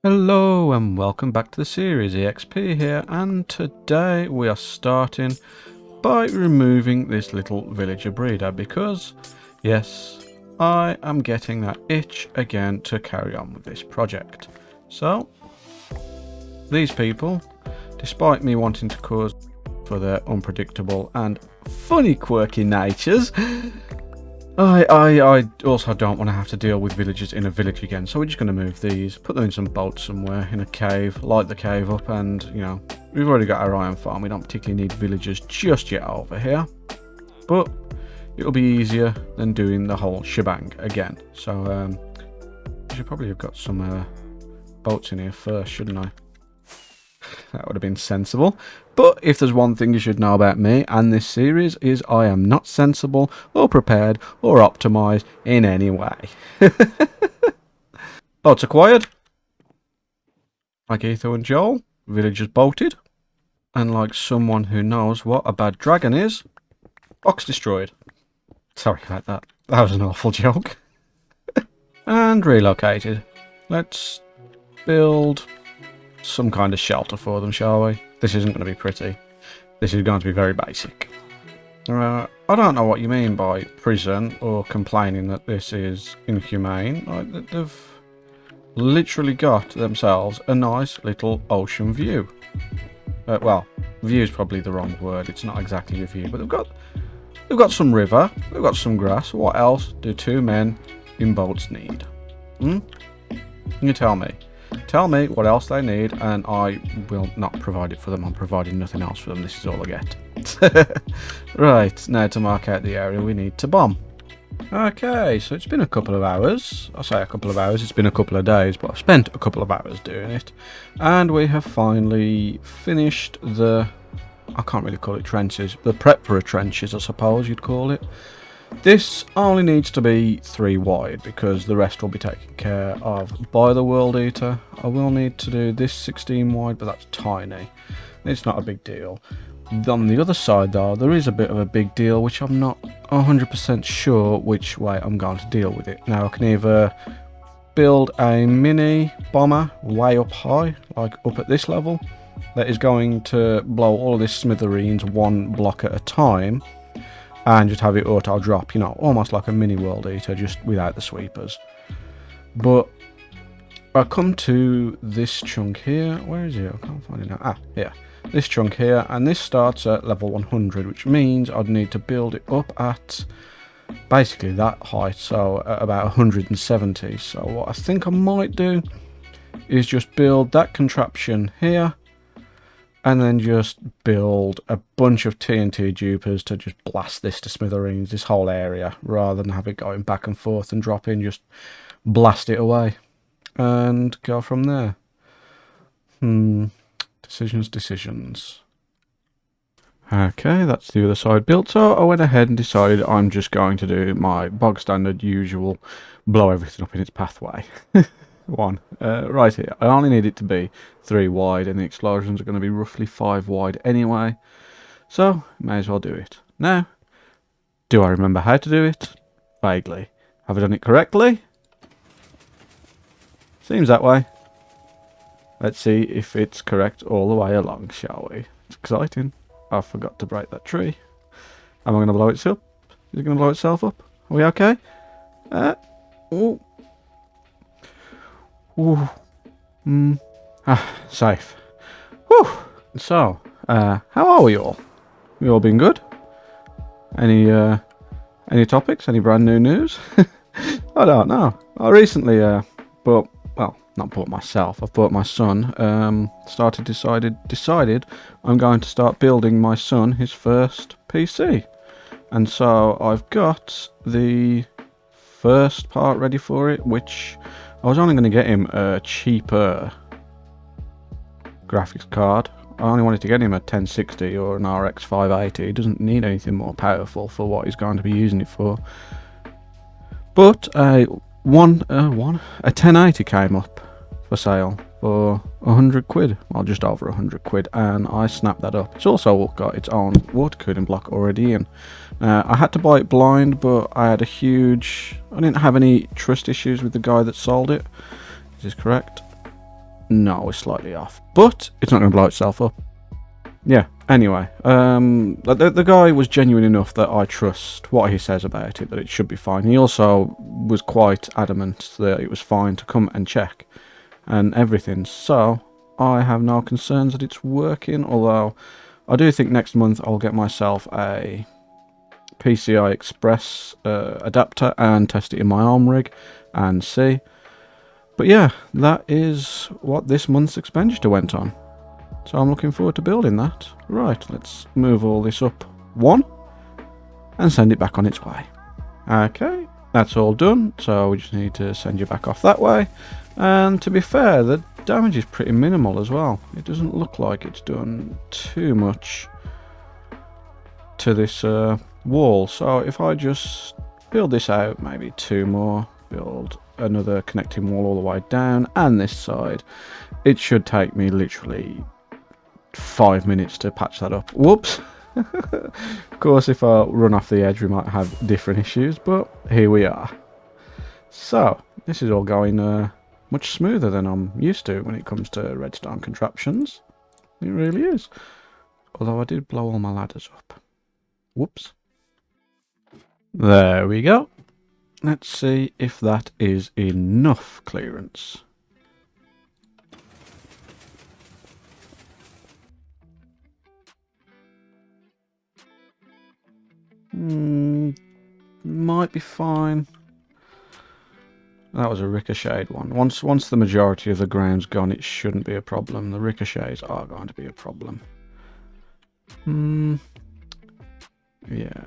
Hello and welcome back to the series. EXP here, and today we are starting by removing this little villager breeder because, yes, I am getting that itch again to carry on with this project. So, these people, despite me wanting to cause for their unpredictable and funny quirky natures, I also don't want to have to deal with villagers in a village again, so we're just going to move these, put them in some boats somewhere, in a cave, light the cave up, and, you know, we've already got our iron farm, we don't particularly need villagers just yet over here, but it'll be easier than doing the whole shebang again, so I should probably have got some boats in here first, shouldn't I? That would have been sensible. But if there's one thing you should know about me and this series is I am not sensible or prepared or optimised in any way. Boats acquired. Like Etho and Joel, villagers bolted. And like someone who knows what a bad dragon is, box destroyed. Sorry about that. That was an awful joke. And relocated. Let's build some kind of shelter for them, shall we? This isn't going to be pretty. This is going to be very basic. I don't know what you mean by prison or complaining that this is inhumane. Like, they've literally got themselves a nice little ocean view. Well, view is probably the wrong word. It's not exactly a view, but they've got some river. They've got some grass. What else do two men in boats need? You tell me. Tell me what else they need, and I will not provide it for them. I'm providing nothing else for them. This is all I get. Right, now to mark out the area we need to bomb. Okay, so it's been a couple of hours. I say a couple of hours, it's been a couple of days, but I've spent a couple of hours doing it. And we have finally finished the, I can't really call it trenches, the prep for trenches, I suppose you'd call it. This only needs to be 3 wide because the rest will be taken care of by the World Eater. I will need to do this 16 wide, but that's tiny. It's not a big deal. On the other side though, there is a bit of a big deal which I'm not 100% sure which way I'm going to deal with it. Now I can either build a mini bomber way up high, like up at this level, that is going to blow all of this smithereens one block at a time, and just have it auto drop, you know, almost like a mini World Eater, just without the sweepers. But I come to this chunk here. Where is it? I can't find it now. Ah, here. This chunk here, and this starts at level 100, which means I'd need to build it up at basically that height, so at about 170. So what I think I might do is just build that contraption here, and then just build a bunch of TNT dupers to just blast this to smithereens, this whole area, rather than have it going back and forth and drop in, just blast it away and go from there. Decisions. Okay, that's the other side built, so I went ahead and decided I'm just going to do my bog standard usual blow everything up in its pathway. One right here. I only need it to be 3 wide, and the explosions are going to be roughly 5 wide anyway, so may as well do it. Now, do I remember how to do it? Vaguely. Have I done it correctly? Seems that way. Let's see if it's correct all the way along, shall we? It's exciting. I forgot to break that tree. Am I going to blow it up? Is it going to blow itself up? Are we okay? Ooh. Ooh. Safe. Whew. So, how are we all? We all been good? Any topics? Any brand new news? I don't know. I recently not bought myself. I've bought my son. Decided I'm going to start building my son his first PC, and so I've got the first part ready for it, which I was only going to get him a cheaper graphics card. I only wanted to get him a 1060 or an RX 580. He doesn't need anything more powerful for what he's going to be using it for. But a 1080 came up for sale for 100 quid, well, just over 100 quid, and I snapped that up. It's also got its own water cooling block already in. I had to buy it blind, but I didn't have any trust issues with the guy that sold it. Is this correct? No, we're slightly off. But it's not going to blow itself up. Yeah, anyway. The guy was genuine enough that I trust what he says about it, that it should be fine. He also was quite adamant that it was fine to come and check and everything. So, I have no concerns that it's working, although I do think next month I'll get myself a PCI Express adapter and test it in my arm rig and see. But yeah, that is what this month's expenditure went on. So I'm looking forward to building that. Right, let's move all this up one and send it back on its way. Okay, that's all done. So we just need to send you back off that way. And to be fair, the damage is pretty minimal as well. It doesn't look like it's done too much to this wall. So if I just build this out, maybe 2 more, build another connecting wall all the way down, and this side, it should take me literally 5 minutes to patch that up. Whoops. Of course, if I run off the edge, we might have different issues, but here we are. So this is all going much smoother than I'm used to when it comes to redstone contraptions. It really is. Although I did blow all my ladders up. Whoops. There we go. Let's see if that is enough clearance. Might be fine. That was a ricocheted one. Once the majority of the ground's gone, it shouldn't be a problem. The ricochets are going to be a problem. Yeah.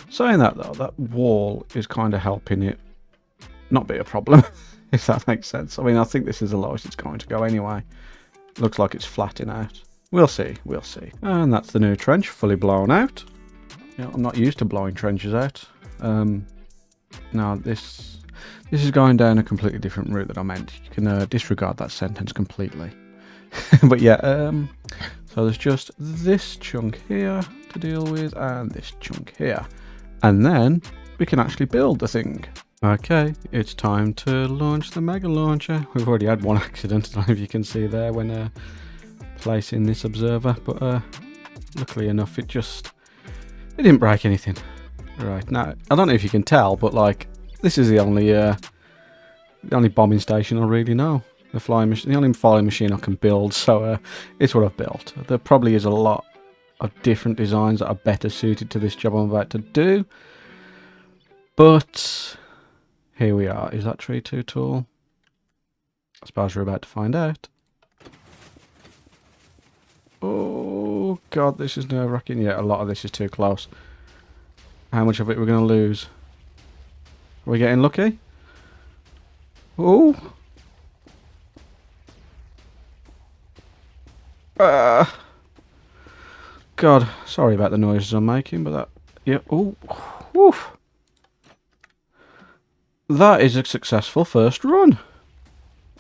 Saying that though, that wall is kind of helping it not be a problem, if that makes sense. I mean, I think this is the lowest it's going to go anyway. Looks like it's flattening out. We'll see, we'll see. And that's the new trench, fully blown out. You know, I'm not used to blowing trenches out. Now this is going down a completely different route that I meant. You can disregard that sentence completely. But yeah, so there's just this chunk here to deal with, and this chunk here. And then we can actually build the thing. Okay, it's time to launch the mega launcher. We've already had one accident, I don't know if you can see there when placing this observer, but luckily enough it didn't break anything. Right, now I don't know if you can tell, but like this is the only bombing station I really know. The only flying machine I can build, so it's what I've built. There probably is a lot of different designs that are better suited to this job I'm about to do, but here we are. Is that tree too tall? I suppose we're about to find out. Oh god, this is nerve-wracking. Yeah, a lot of this is too close. How much of it we're going to lose? Are we getting lucky? Oh! God, sorry about the noises I'm making, but that... Yeah, oh! Woof! That is a successful first run,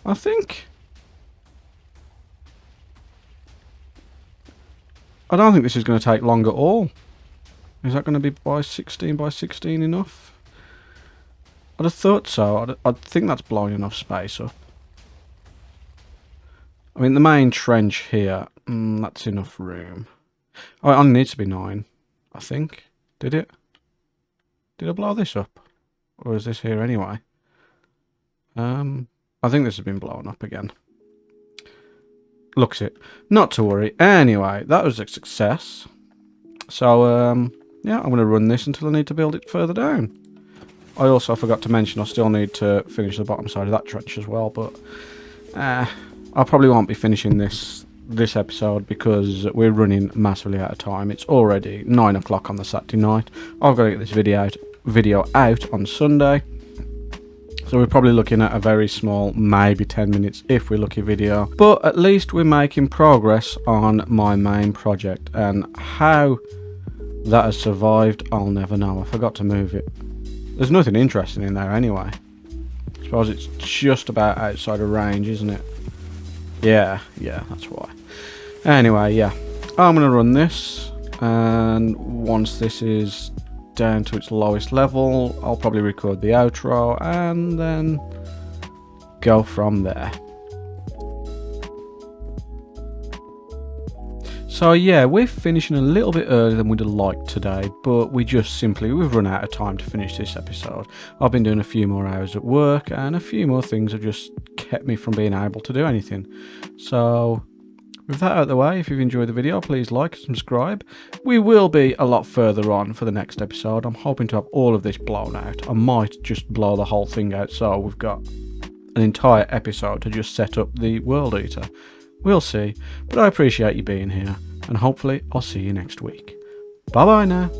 I think. I don't think this is going to take long at all. Is that going to be by 16 by 16 enough? I'd have thought so. I'd think that's blowing enough space up. I mean, the main trench here, that's enough room. Oh, it only needs to be 9, I think. Did it? Did I blow this up? Or is this here anyway? I think this has been blown up again. Looks it. Not to worry. Anyway, that was a success. So, yeah, I'm going to run this until I need to build it further down. I also forgot to mention I still need to finish the bottom side of that trench as well, but I probably won't be finishing this episode because we're running massively out of time. It's already 9 o'clock on the Saturday night. I've got to get this video out on Sunday. So we're probably looking at a very small, maybe 10 minutes if we're lucky video. But at least we're making progress on my main project. And how that has survived, I'll never know. I forgot to move it. There's nothing interesting in there anyway. I suppose it's just about outside of range, isn't it? Yeah, that's why. Anyway, yeah. I'm going to run this. And once this is down to its lowest level, I'll probably record the outro and then go from there. So yeah, we're finishing a little bit earlier than we'd have liked today, but we've run out of time to finish this episode. I've been doing a few more hours at work, and a few more things have just kept me from being able to do anything. So with that out of the way, if you've enjoyed the video, please like and subscribe. We will be a lot further on for the next episode. I'm hoping to have all of this blown out. I might just blow the whole thing out so we've got an entire episode to just set up the World Eater. We'll see, but I appreciate you being here, and hopefully I'll see you next week. Bye bye now.